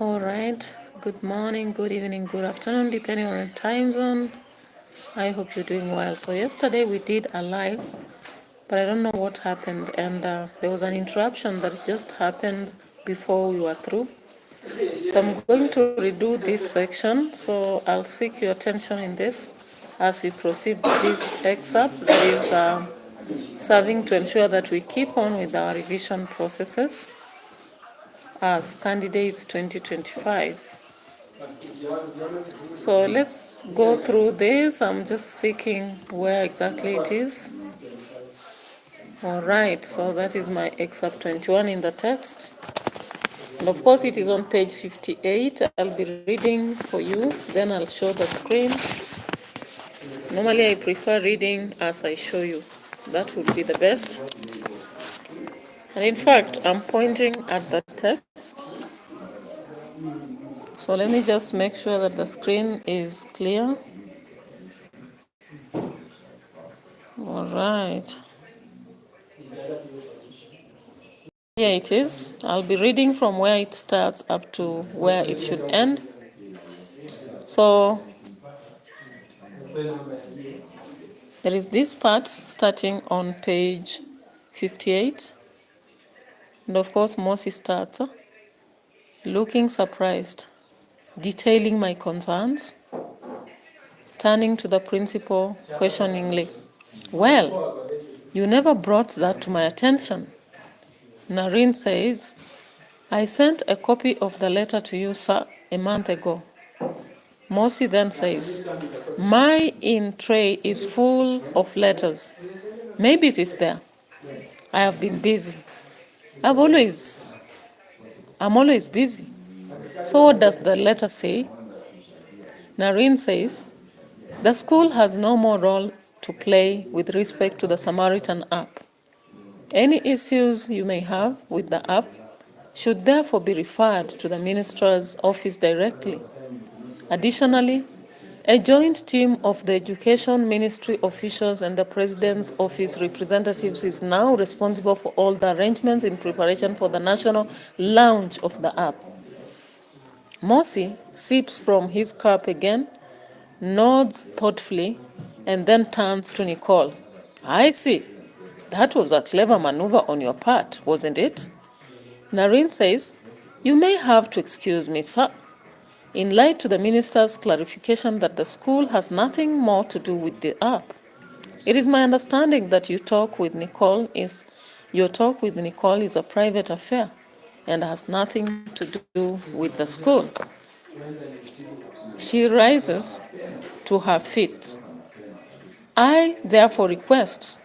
All right. Good morning, good evening, good afternoon, depending on the time zone. I hope you're doing well. So yesterday we did a live, but I don't know what happened, and there was an interruption that just happened before we were through. So I'm going to redo this section, so I'll seek your attention in this as we proceed with this excerpt that is serving to ensure that we keep on with our revision processes as candidates 2025. So let's go through this. I'm just seeking where exactly it is. All right, so that is my excerpt 21 in the text. And of course, it is on page 58. I'll be reading for you, then I'll show the screen. Normally, I prefer reading as I show you. That would be the best. And in fact, I'm pointing at the text. So let me just make sure that the screen is clear. All right. Here it is. I'll be reading from where it starts up to where it should end. So there is this part starting on page 58. And of course, Mosi starts looking surprised, detailing my concerns, turning to the principal questioningly. Well, you never brought that to my attention. Nareen says, I sent a copy of the letter to you, sir, a month ago. Mosi then says, my in tray is full of letters. Maybe it is there. I have been busy. I'm always busy. So what does the letter say? Nareen says, the school has no more role to play with respect to the Samaritan app. Any issues you may have with the app should therefore be referred to the minister's office directly. Additionally, a joint team of the Education Ministry officials and the President's Office representatives is now responsible for all the arrangements in preparation for the national launch of the app. Mosi sips from his cup again, nods thoughtfully, and then turns to Nicole. I see. That was a clever maneuver on your part, wasn't it? Nareen says, you may have to excuse me, sir. In light to the minister's clarification that the school has nothing more to do with the app, it is my understanding that your talk with Nicole is a private affair and has nothing to do with the school. She rises to her feet. I therefore request,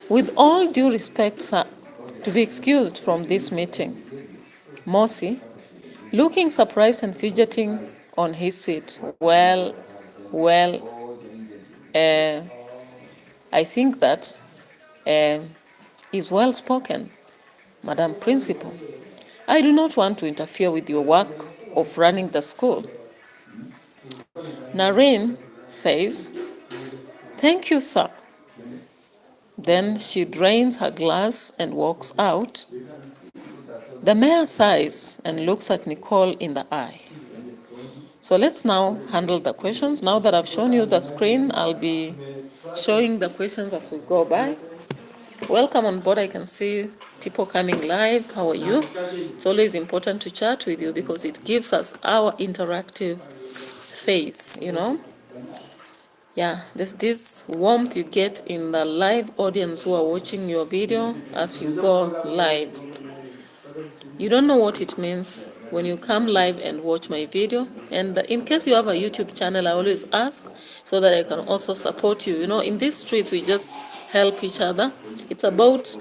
with all due respect, sir, to be excused from this meeting. Mosi, looking surprised and fidgeting on his seat. Well, I think that is well spoken, Madam Principal. I do not want to interfere with your work of running the school. Nareen says, thank you, sir. Then she drains her glass and walks out. The mayor sighs and looks at Nicole in the eye. So let's now handle the questions. Now that I've shown you the screen, I'll be showing the questions as we go by. Welcome on board. I can see people coming live. How are you? It's always important to chat with you because it gives us our interactive face, you know. Yeah, there's this warmth you get in the live audience who are watching your video as you go live. You don't know what it means when you come live and watch my video. And in case you have a YouTube channel, I always ask so that I can also support you. You know, in these streets, we just help each other. It's about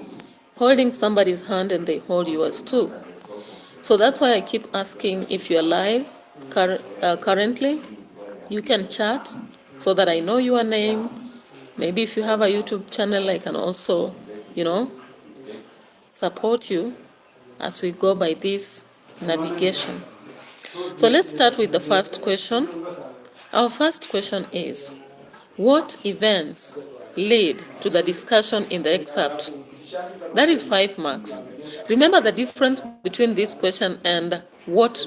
holding somebody's hand and they hold yours too. So that's why I keep asking if you're live currently. You can chat so that I know your name. Maybe if you have a YouTube channel, I can also, you know, support you as we go by this navigation. So let's start with the first question. Our first question is, what events lead to the discussion in the excerpt? That is 5 marks. Remember the difference between this question and what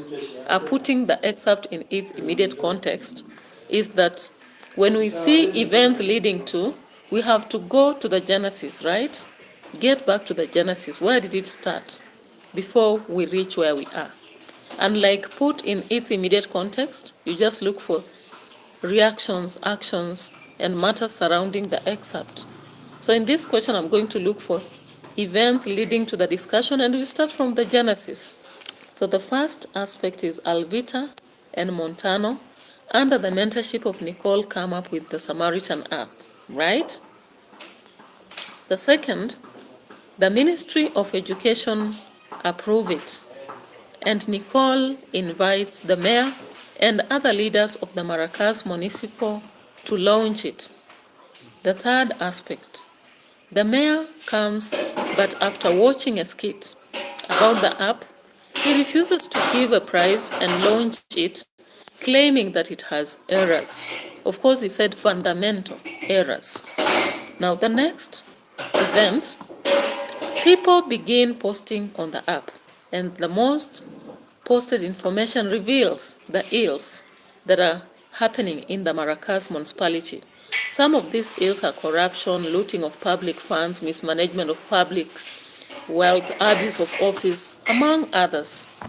putting the excerpt in its immediate context is that when we see events leading to, we have to go to the genesis, right? Get back to the genesis. Where did it start before we reach where we are? And like put in its immediate context, you just look for reactions, actions, and matters surrounding the excerpt. So in this question, I'm going to look for events leading to the discussion, and we start from the genesis. So the first aspect is Alvita and Montano, under the mentorship of Nicole, come up with the Samaritan app, right? The second, the Ministry of Education approve it, and Nicole invites the mayor and other leaders of the Maracas Municipal to launch it. The third aspect, the mayor comes, but after watching a skit about the app, he refuses to give a prize and launch it, claiming that it has errors. Of course, he said fundamental errors. Now, the next event, people begin posting on the app, and the most posted information reveals the ills that are happening in the Maracas municipality. Some of these ills are corruption, looting of public funds, mismanagement of public wealth, abuse of office, among others.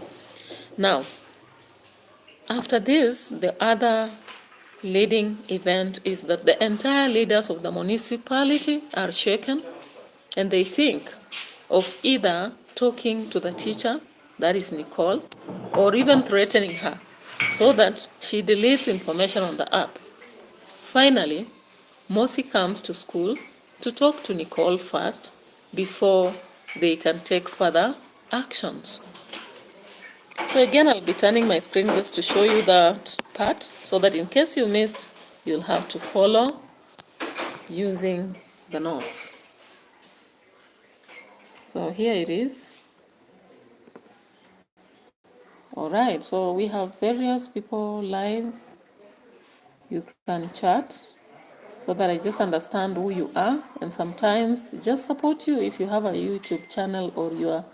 Now, after this, the other leading event is that the entire leaders of the municipality are shaken, and they think of either talking to the teacher, that is Nicole, or even threatening her so that she deletes information on the app. Finally, Mosi comes to school to talk to Nicole first before they can take further actions. So again, I'll be turning my screen just to show you that part, so that in case you missed, you'll have to follow using the notes. So here it is. All right, so we have various people live. You can chat so that I just understand who you are, and sometimes just support you if you have a YouTube channel or you are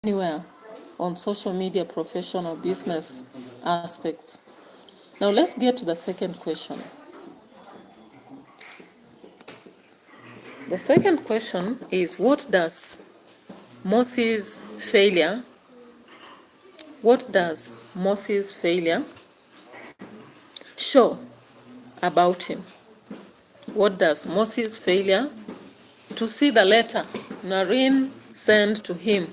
anywhere on social media, professional, business aspects. Now let's get to the second question. The second question is, what does Mosi's failure show about him? What does Mosi's failure to see the letter Narine sent to him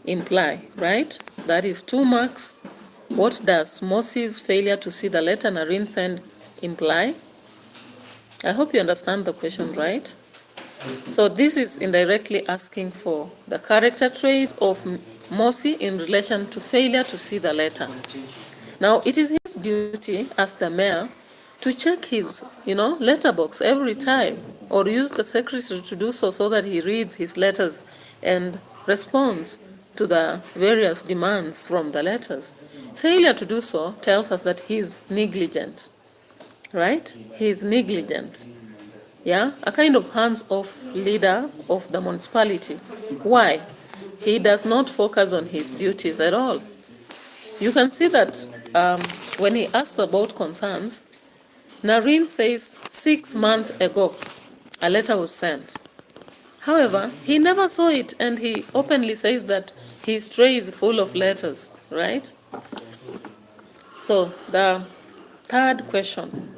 imply, right? That is 2 marks. What does Mosi's failure to see the letter Narine sent imply? I hope you understand the question, right? So this is indirectly asking for the character traits of Mosi in relation to failure to see the letter. Now, it is his duty as the mayor to check his, letterbox every time, or use the secretary to do so that he reads his letters and responds to the various demands from the letters. Failure to do so tells us that he is negligent, right? He is negligent. Yeah, a kind of hands-off leader of the municipality. Why? He does not focus on his duties at all. You can see that when he asked about concerns, Narine says 6 months ago a letter was sent. However, he never saw it, and he openly says that his tray is full of letters, right? So the third question,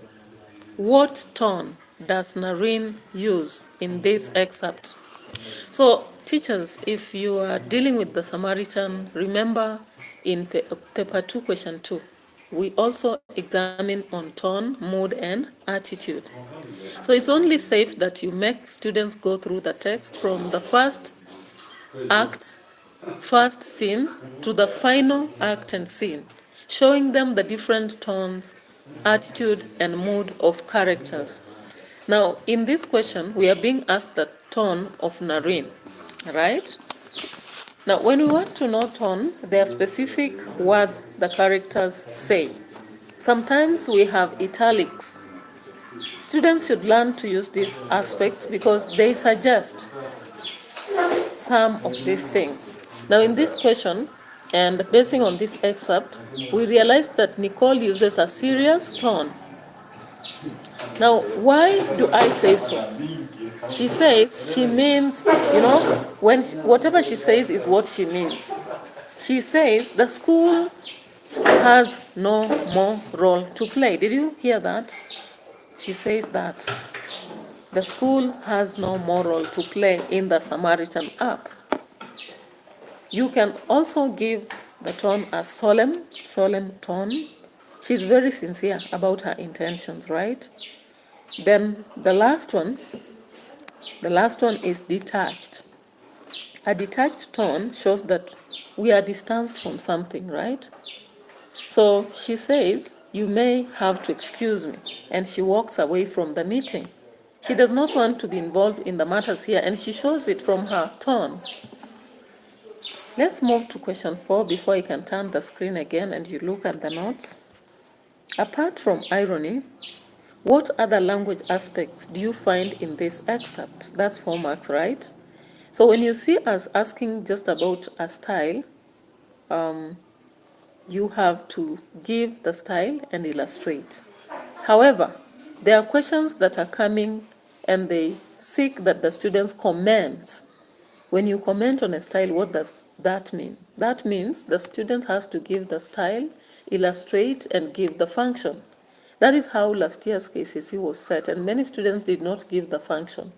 what tone does Narine use in this excerpt? So teachers, if you are dealing with the Samaritan, remember in paper 2, question 2, we also examine on tone, mood, and attitude. So it's only safe that you make students go through the text from the first act, first scene, to the final act and scene, showing them the different tones, attitude, and mood of characters. Now, in this question, we are being asked the tone of Narine, right? Now, when we want to know tone, there are specific words the characters say. Sometimes we have italics. Students should learn to use these aspects because they suggest some of these things. Now, in this question, And basing on this excerpt, we realized that Nicole uses a serious tone. Now, why do I say so? She says she means, whatever she says is what she means. She says the school has no more role to play. Did you hear that? She says that the school has no more role to play in the Samaritan app. You can also give the tone a solemn tone. She's very sincere about her intentions, right? Then the last one is detached. A detached tone shows that we are distanced from something, right? So she says, you may have to excuse me, and she walks away from the meeting. She does not want to be involved in the matters here, and she shows it from her tone. Let's move to question 4 before I can turn the screen again and you look at the notes. Apart from irony, what other language aspects do you find in this excerpt? That's 4 marks, right? So when you see us asking just about a style, you have to give the style and illustrate. However, there are questions that are coming and they seek that the students comment. When you comment on a style, what does that mean? That means the student has to give the style, illustrate, and give the function. That is how last year's KCC was set, and many students did not give the function.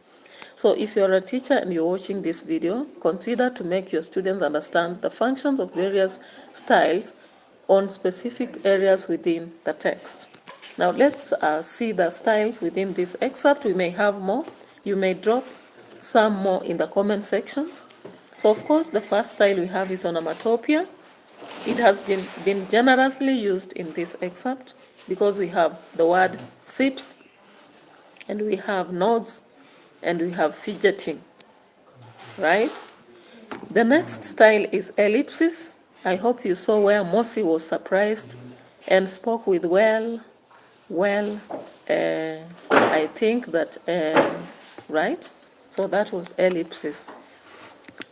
So if you're a teacher and you're watching this video, consider to make your students understand the functions of various styles on specific areas within the text. Now let's see the styles within this excerpt. We may have more. You may drop some more in the comment section. So of course the first style we have is onomatopoeia. It has been generously used in this excerpt because we have the word sips, and we have nods, and we have fidgeting, right? The next style is ellipsis. I hope you saw where Mosi was surprised and spoke with I think that, right? So that was ellipsis.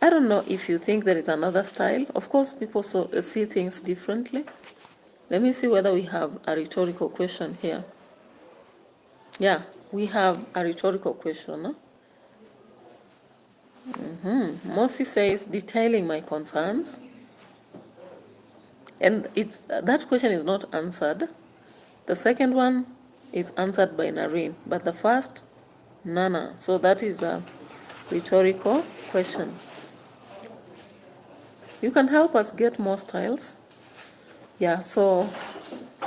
I don't know if you think there is another style. Of course, people see things differently. Let me see whether we have a rhetorical question here. Yeah, we have a rhetorical question. Huh? Mosi says, detailing my concerns. And that question is not answered. The second one is answered by Nareen, but the first, Nana. So that is a rhetorical question. You can help us get more styles. Yeah, so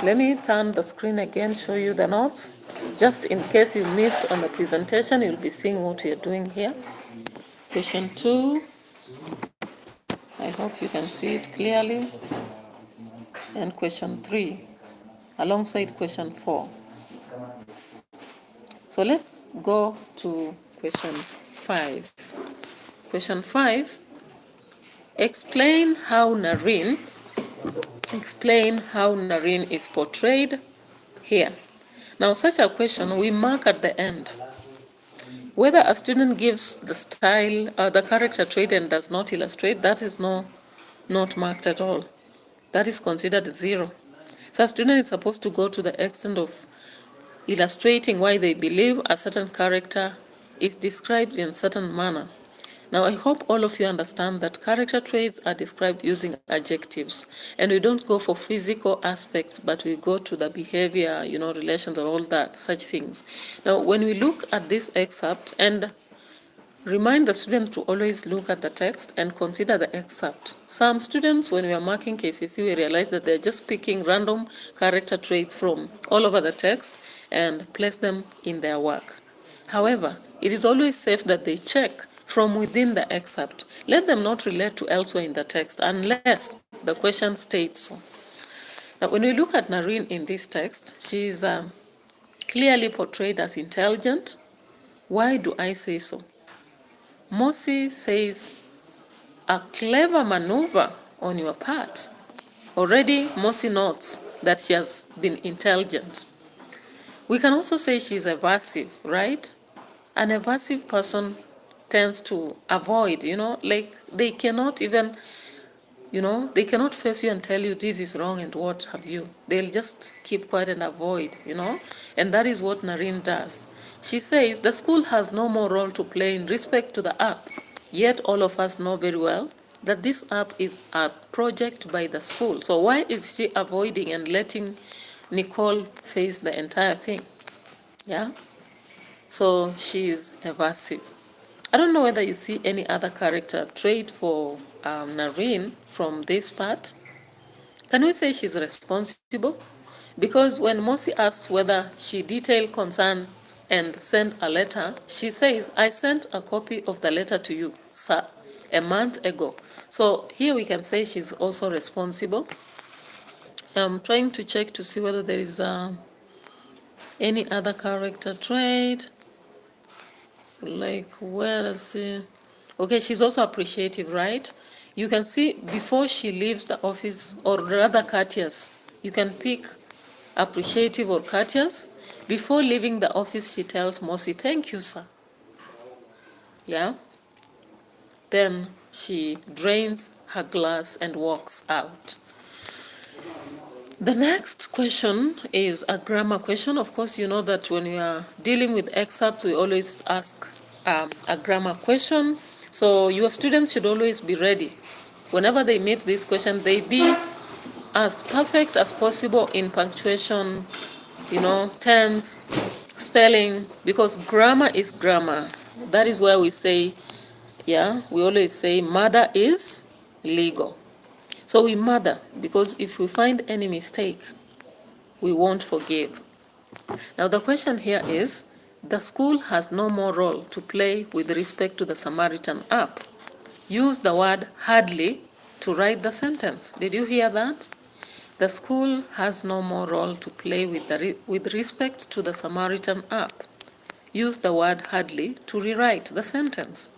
let me turn the screen again, show you the notes. Just in case you missed on the presentation, you'll be seeing what you're doing here. Question 2. I hope you can see it clearly. And question 3, alongside question 4. So let's go to question 5. Question 5, explain how Nareen is portrayed here. Now such a question we mark at the end. Whether a student gives the style, the character trait and does not illustrate, that is not marked at all. That is considered 0. So a student is supposed to go to the extent of illustrating why they believe a certain character is described in a certain manner. Now, I hope all of you understand that character traits are described using adjectives, and we don't go for physical aspects, but we go to the behavior, relations and all that, such things. Now, when we look at this excerpt, and remind the student to always look at the text and consider the excerpt. Some students, when we are marking KCC, we realize that they're just picking random character traits from all over the text and place them in their work. However, it is always safe that they check from within the excerpt. Let them not relate to elsewhere in the text unless the question states so. Now, when we look at Nareen in this text, she is clearly portrayed as intelligent. Why do I say so? Mosi says, a clever maneuver on your part. Already, Mosi notes that she has been intelligent. We can also say she's evasive, right? An evasive person tends to avoid, they cannot even, they cannot face you and tell you this is wrong and what have you. They'll just keep quiet and avoid, and that is what Nareen does. She says the school has no more role to play in respect to the app, yet all of us know very well that this app is a project by the school. So why is she avoiding and letting Nicole face the entire thing? Yeah? So she is evasive. I don't know whether you see any other character trait for Nareen from this part. Can we say she's responsible? Because when Mosi asks whether she detailed concerns and sent a letter, she says, I sent a copy of the letter to you, sir, a month ago. So here we can say she's also responsible. I'm trying to check to see whether there is any other character trait. Like, where is she? Okay, she's also appreciative, right? You can see before she leaves the office, or rather courteous, you can pick appreciative or courteous. Before leaving the office, she tells Mosi, thank you, sir. Yeah? Then she drains her glass and walks out. The next question is a grammar question. Of course, you know that when we are dealing with excerpts, we always ask a grammar question. So your students should always be ready. Whenever they meet this question, they be as perfect as possible in punctuation, tense, spelling, because grammar is grammar. That is why we say, we always say murder is legal. So we murder because if we find any mistake, we won't forgive. Now the question here is, the school has no more role to play with respect to the Samaritan app. Use the word hardly to write the sentence. Did you hear that? The school has no more role to play with respect to the Samaritan app. Use the word hardly to rewrite the sentence.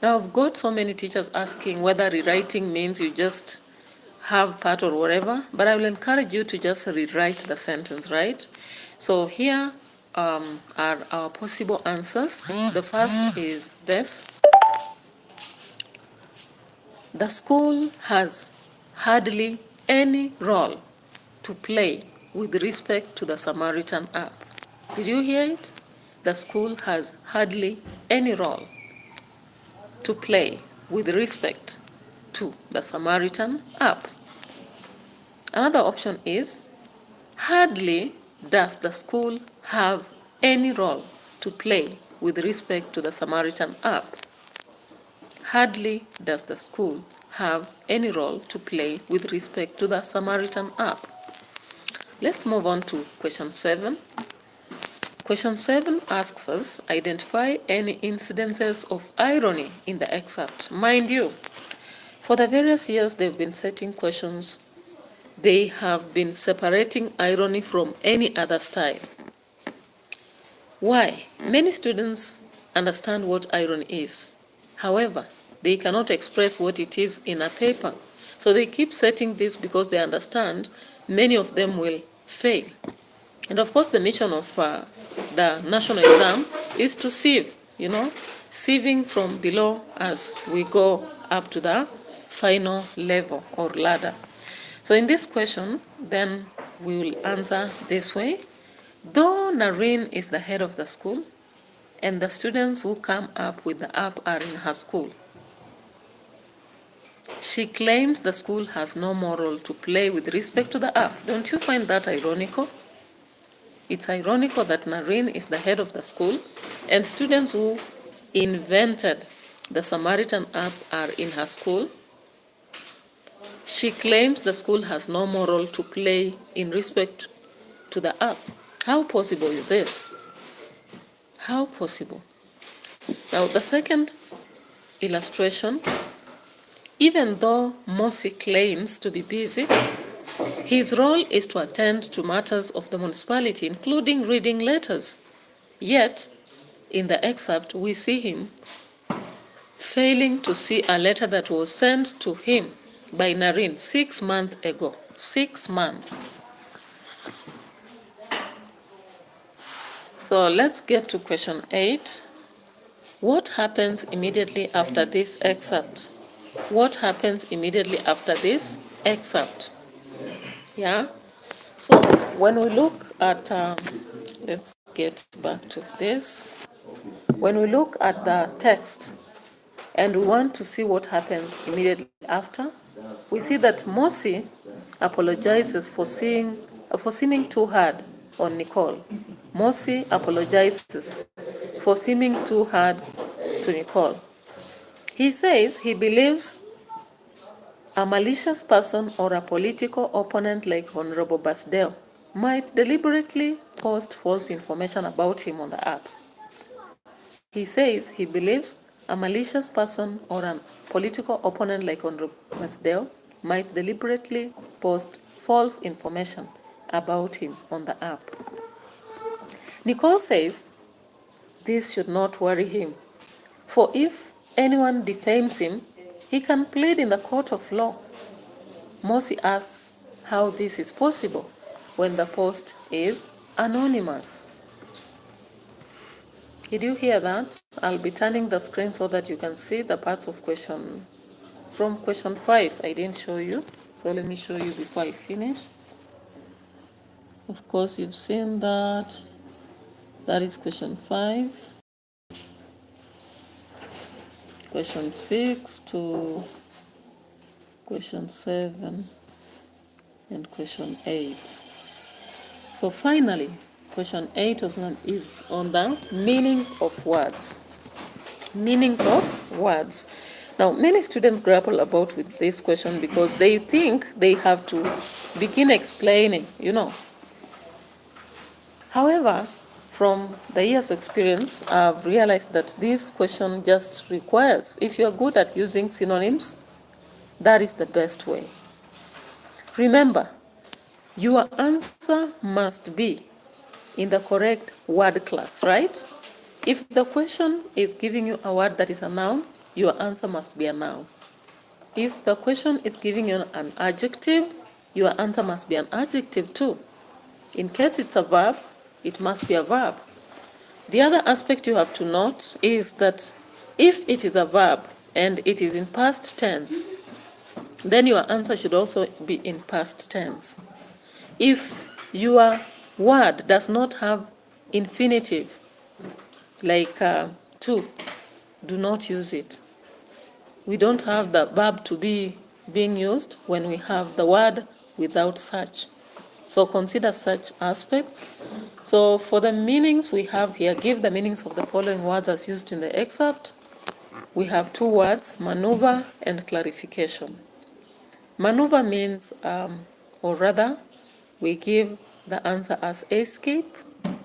Now, I've got so many teachers asking whether rewriting means you just have part or whatever, but I will encourage you to just rewrite the sentence, right? So here are our possible answers. The first is this. The school has hardly any role to play with respect to the Samaritan app. Did you hear it? The school has hardly any role to play with respect to the Samaritan app. Another option is, hardly does the school have any role to play with respect to the Samaritan app. Hardly does the school have any role to play with respect to the Samaritan app. Let's move on to question 7. Question 7 asks us, identify any incidences of irony in the excerpt. Mind you, for the various years they've been setting questions, they have been separating irony from any other style. Why? Many students understand what irony is. However, they cannot express what it is in a paper. So they keep setting this because they understand many of them will fail. And of course, the mission of the national exam is to sieve, sieving from below as we go up to the final level or ladder. So in this question, then we will answer this way. Though Nareen is the head of the school, and the students who come up with the app are in her school, she claims the school has no more role to play with respect to the app. Don't you find that ironical? It's ironical that Nareen is the head of the school, and students who invented the Samaritan app are in her school. She claims the school has no more role to play in respect to the app. How possible is this? How possible? Now, the second illustration, even though Mosi claims to be busy, his role is to attend to matters of the municipality, including reading letters. Yet, in the excerpt, we see him failing to see a letter that was sent to him by Nareen 6 months ago. 6 months. So let's get to question 8. What happens immediately after this excerpt? what happens immediately after this excerpt. Yeah. So when we look at, let's get back to this. When we look at the text and we want to see what happens immediately after, we see that Mosi apologizes for seeming too hard on Nicole. Mosi apologizes for seeming too hard to Nicole. He says he believes a malicious person or a political opponent like Honorable Basdeo might deliberately post false information about him on the app. He says he believes a malicious person or a political opponent like Honorable Basdeo might deliberately post false information about him on the app. Nicole says this should not worry him, for if anyone defames him, he can plead in the court of law. Mosi asks how this is possible when the post is anonymous. Did you hear that? I'll be turning the screen so that you can see the parts of question 5. I didn't show you, so let me show you before I finish. Of course, you've seen that. That is question 5. Question 6 to question 7 and question 8. So finally, question 8 is on the meanings of words. Meanings of words. Now, many students grapple about with this question because they think they have to begin explaining, However, from the years' experience, I've realized that this question just requires, if you're good at using synonyms, that is the best way. Remember, your answer must be in the correct word class, right? If the question is giving you a word that is a noun, your answer must be a noun. If the question is giving you an adjective, your answer must be an adjective too. In case it's a verb, it must be a verb. The other aspect you have to note is that if it is a verb and it is in past tense, then your answer should also be in past tense. If your word does not have infinitive, like to, do not use it. We don't have the verb to be being used when we have the word without such. So consider such aspects. So for the meanings we have here, give the meanings of the following words as used in the excerpt. We have 2 words, maneuver and clarification. Maneuver means, or rather, we give the answer as escape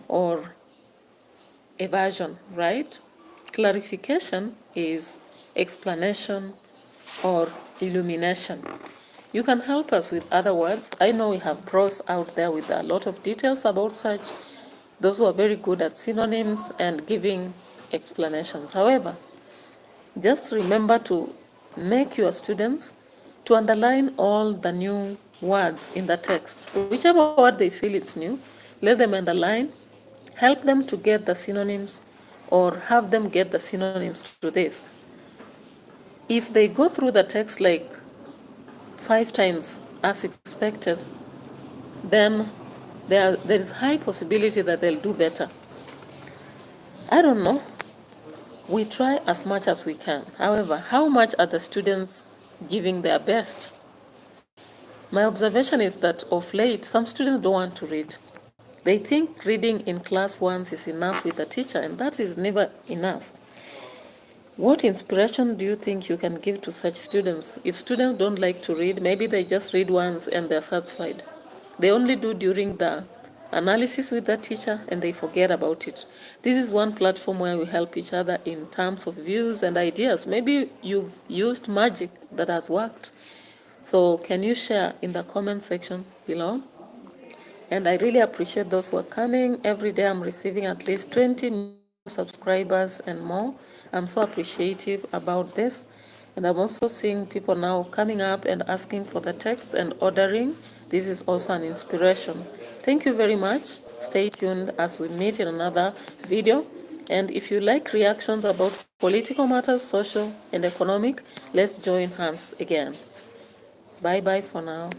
or evasion, right? Clarification is explanation or illumination. You can help us with other words. I know we have pros out there with a lot of details about such, those who are very good at synonyms and giving explanations. However, just remember to make your students to underline all the new words in the text. Whichever word they feel it's new, let them underline, help them to get the synonyms or have them get the synonyms to this. If they go through the text like 5 times as expected, then there is high possibility that they'll do better. I don't know. We try as much as we can. However, how much are the students giving their best? My observation is that of late, some students don't want to read. They think reading in class once is enough with the teacher, and that is never enough. What inspiration do you think you can give to such students? If students don't like to read, maybe they just read once and they're satisfied. They only do during the analysis with the teacher and they forget about it. This is one platform where we help each other in terms of views and ideas. Maybe you've used magic that has worked. So can you share in the comment section below? And I really appreciate those who are coming. Every day I'm receiving at least 20 new subscribers and more. I'm so appreciative about this. And I'm also seeing people now coming up and asking for the text and ordering. This is also an inspiration. Thank you very much. Stay tuned as we meet in another video. And if you like reactions about political matters, social and economic, let's join hands again. Bye bye for now.